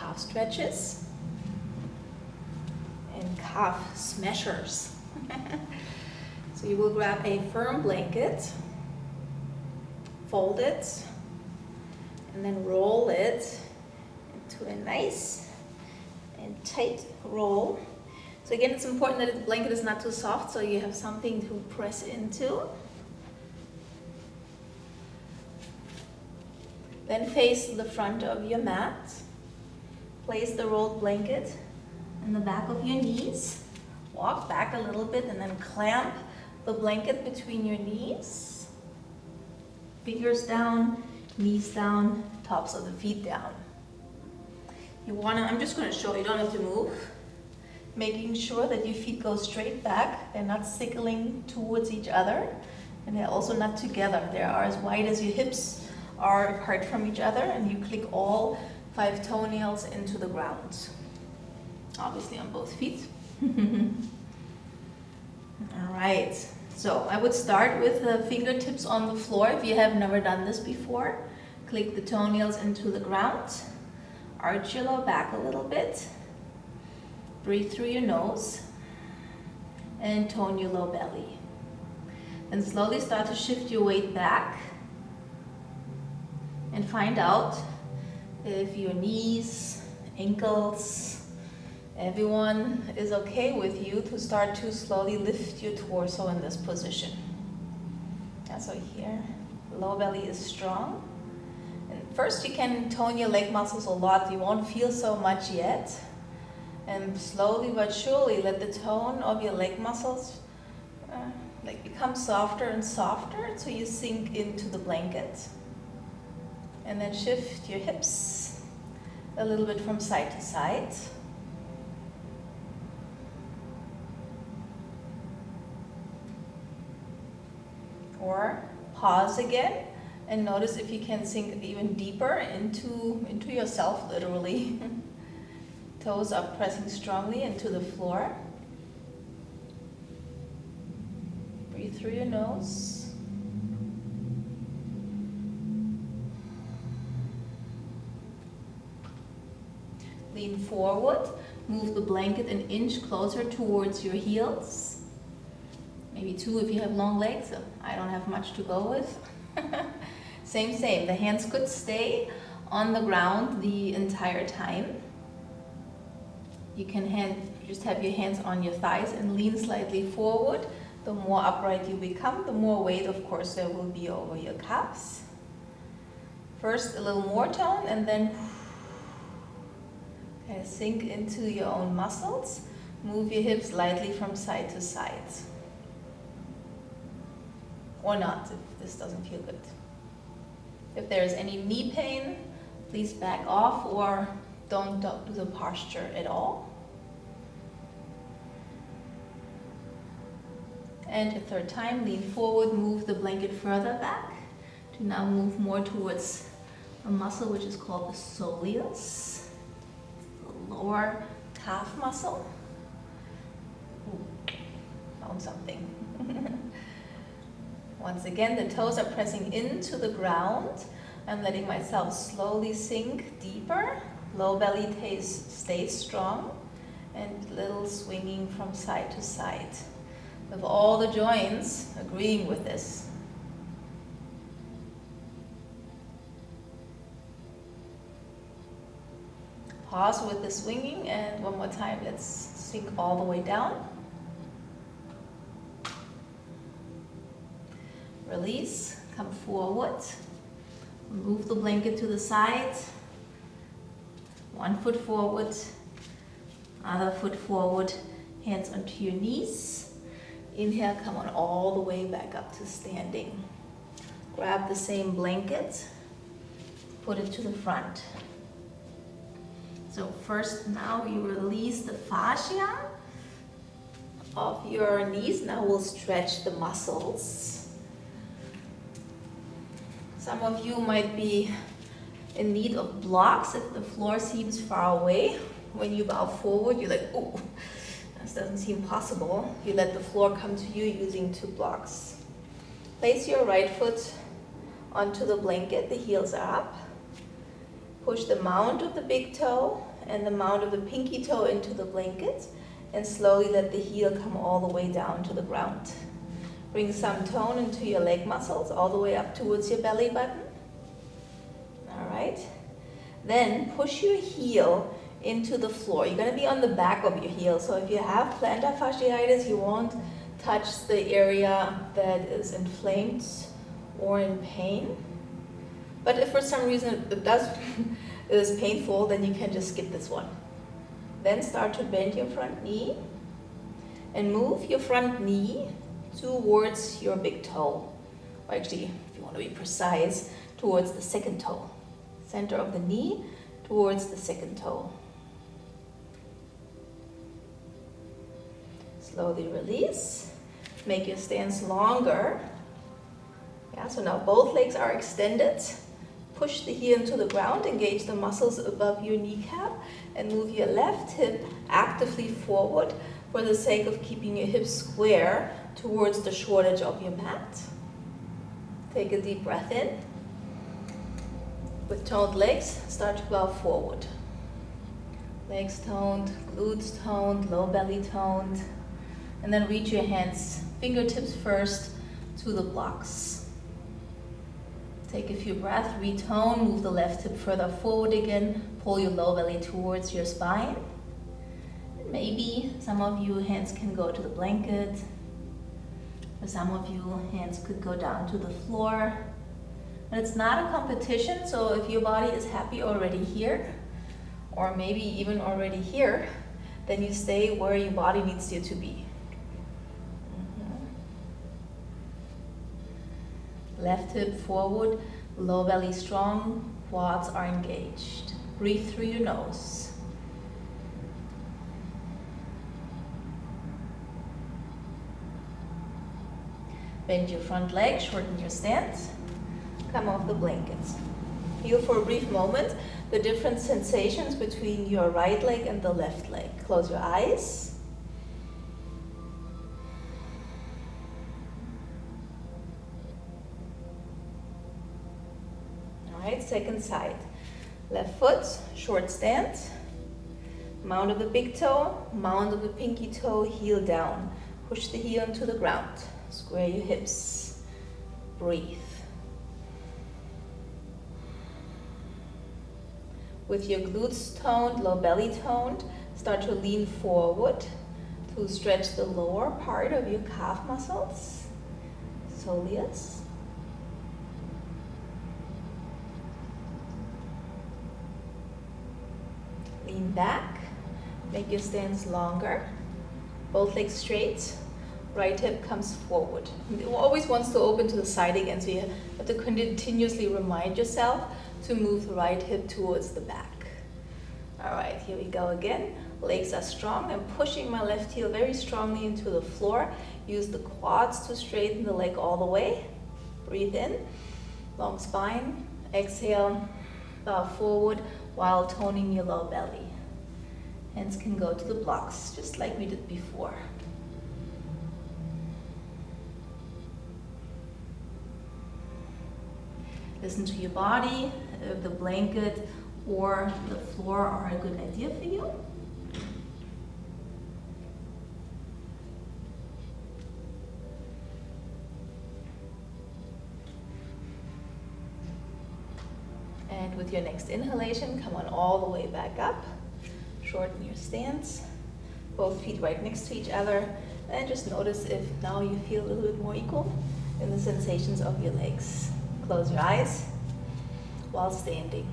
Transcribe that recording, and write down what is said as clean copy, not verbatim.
calf stretches and calf smashers. So you will grab a firm blanket, fold it, and then roll it into a nice and tight roll. So again, it's important that the blanket is not too soft, so you have something to press into. Then face the front of your mat. Place the rolled blanket in the back of your knees. Walk back a little bit and then clamp the blanket between your knees. Fingers down, knees down, tops of the feet down. I'm just going to show you, don't have to move. Making sure that your feet go straight back. They're not sickling towards each other, and they're also not together. They are as wide as your hips are apart from each other, and you click all 5 toenails into the ground. Obviously on both feet. All right, so I would start with the fingertips on the floor. If you have never done this before, click the toenails into the ground. Arch your low back a little bit. Breathe through your nose and tone your low belly. Then slowly start to shift your weight back and find out if your knees, ankles, everyone is okay with you to start to slowly lift your torso in this position. Yeah, so here, low belly is strong. And first you can tone your leg muscles a lot. You won't feel so much yet. And slowly but surely let the tone of your leg muscles become softer and softer until you sink into the blanket. And then shift your hips a little bit from side to side. Or pause again and notice if you can sink even deeper into yourself, literally. Toes up, pressing strongly into the floor. Breathe through your nose. Lean forward. Move the blanket an inch closer towards your heels. Maybe 2 if you have long legs. I don't have much to go with. Same. The hands could stay on the ground the entire time. You can just have your hands on your thighs and lean slightly forward. The more upright you become, the more weight, of course, there will be over your calves. First, a little more tone, and then sink into your own muscles. Move your hips lightly from side to side. Or not, if this doesn't feel good. If there is any knee pain, please back off or don't do the posture at all. And a third time, lean forward, move the blanket further back to now move more towards a muscle which is called the soleus, the lower calf muscle. Ooh, found something. Once again, the toes are pressing into the ground. I'm letting myself slowly sink deeper. Low belly stays strong and little swinging from side to side. With all the joints agreeing with this. Pause with the swinging, and one more time, let's sink all the way down. Release, come forward. Move the blanket to the side. 1 foot forward, other foot forward, hands onto your knees. Inhale, come on all the way back up to standing. Grab the same blanket, put it to the front. So first, now you release the fascia of your knees. Now we'll stretch the muscles. Some of you might be in need of blocks if the floor seems far away. When you bow forward, you're like, oh, this doesn't seem possible. You let the floor come to you using 2 blocks. Place your right foot onto the blanket, the heels are up. Push the mount of the big toe and the mount of the pinky toe into the blanket, and slowly let the heel come all the way down to the ground. Bring some tone into your leg muscles all the way up towards your belly button. All right. Then push your heel into the floor. You're going to be on the back of your heel. So if you have plantar fasciitis, you won't touch the area that is inflamed or in pain. But if for some reason it is painful, then you can just skip this one. Then start to bend your front knee and move your front knee towards your big toe. Or actually, if you want to be precise, towards the second toe. Center of the knee towards the second toe. Slowly release. Make your stance longer. Yeah, so now both legs are extended. Push the heel into the ground, engage the muscles above your kneecap, and move your left hip actively forward for the sake of keeping your hips square towards the short edge of your mat. Take a deep breath in. With toned legs, start to bow forward. Legs toned, glutes toned, low belly toned. And then reach your hands, fingertips first, to the blocks. Take a few breaths, retone, move the left hip further forward again, pull your low belly towards your spine. And maybe some of you hands can go to the blanket, or some of you hands could go down to the floor. But it's not a competition, so if your body is happy already here, or maybe even already here, then you stay where your body needs you to be. Left hip forward, low belly strong, quads are engaged. Breathe through your nose. Bend your front leg, shorten your stance. Come off the blankets. Feel for a brief moment the different sensations between your right leg and the left leg. Close your eyes. Second side. Left foot, short stance. Mount of the big toe, mount of the pinky toe, heel down. Push the heel into the ground. Square your hips. Breathe. With your glutes toned, low belly toned, start to lean forward to stretch the lower part of your calf muscles. Soleus. Lean back, make your stance longer, both legs straight, right hip comes forward. It always wants to open to the side again, so you have to continuously remind yourself to move the right hip towards the back. All right, here we go again. Legs are strong. I'm pushing my left heel very strongly into the floor. Use the quads to straighten the leg all the way. Breathe in, long spine. Exhale, bow forward while toning your low belly. Hands can go to the blocks, just like we did before. Listen to your body. If the blanket or the floor are a good idea for you. And with your next inhalation, come on all the way back up. Shorten your stance. Both feet right next to each other. And just notice if now you feel a little bit more equal in the sensations of your legs. Close your eyes while standing.